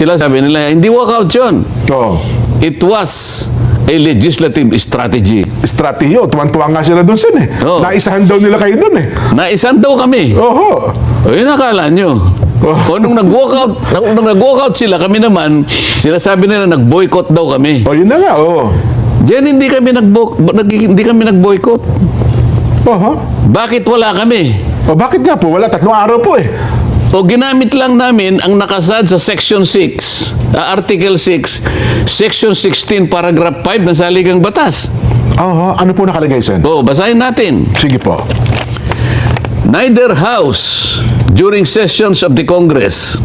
sila, sabi nila, hindi walkout yun. Oo. It was a legislative strategy. Strategy. Tuwan-tuwa nga sila doon sin eh. Oo. Naisahan daw nila kayo doon eh. Naisan daw kami. Oho. O yun akala nyo. Kung nung nag-walkout sila, kami naman, sinasabi nila nag-boycott daw kami. O yun na nga, oo. Diyan hindi kami nag-boycott. Oho. Bakit wala kami? O bakit nga po? Wala, 3 araw po eh. O ginamit lang namin ang nakasad sa Section 6, Article 6, Section 16, Paragraph 5 ng Saligang Batas. Oho. Ano po nakalagay, Sen? O, basahin natin. Sige po. Neither house during sessions of the Congress,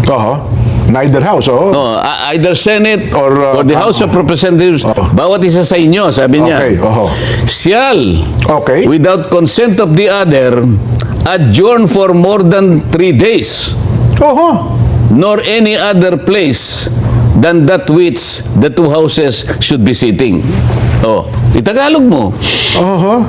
Oho. Neither house, oo. either Senate Or, or the House of Representatives, bawat isa sa inyo, sabi niya, Okay, oho. shall, Okay. without consent of the other, adjourn for more than 3 days, Oho. nor any other place than that which the two houses should be sitting. Oh, itagalog mo. Oho.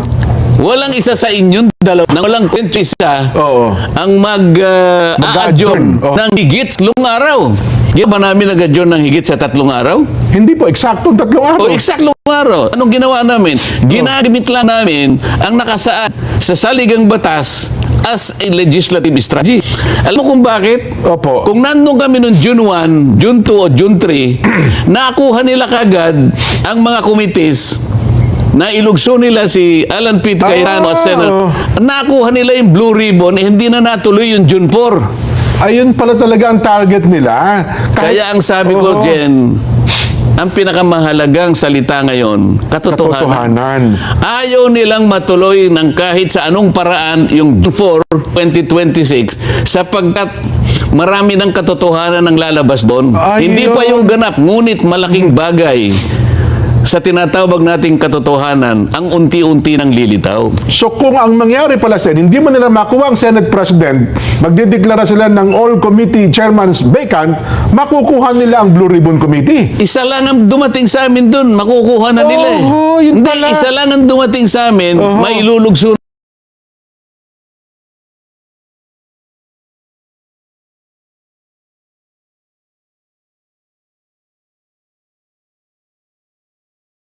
Walang isa sa inyong dalawa nang walang kwento isa Oo. ang Mag-a-adjourn. mag-adjourn Oh. ng higit 3 araw. Di ba namin nag-adjourn ng higit sa 3 araw? Hindi po, eksaktong 3 araw. O exact 3 araw. Anong ginawa namin? Ginamit lang namin ang nakasaad sa Saligang Batas as a legislative strategy. Alam mo kung bakit? Opo. Kung nandun kami noong June 1, June 2 o June 3, nakuha nila kagad ang mga committees na ilugso nila si Alan Pete Cayetano as Senator. Nakuha nila yung blue ribbon, hindi na natuloy yung June 4. Ayun pala talaga ang target nila. Kaya ang sabi ko, Jen, ang pinakamahalagang salita ngayon, katotohanan. Katotohanan. Ayaw nilang matuloy ng kahit sa anong paraan yung 4, 2026 sapagkat marami ng katotohanan ang lalabas doon. Ayun. Hindi pa yung ganap, ngunit malaking bagay sa tinatawag nating katotohanan ang unti-unti ng lilitaw. So kung ang mangyari pala, Sen, hindi mo nila makuha ang Senate President, magdideklara sila ng all committee chairmans vacant, makukuha nila ang Blue Ribbon Committee. Isa lang ang dumating sa amin doon, makukuha na nila eh. Oho, yun Hindi, pala. isa lang ang dumating sa amin, mailulugso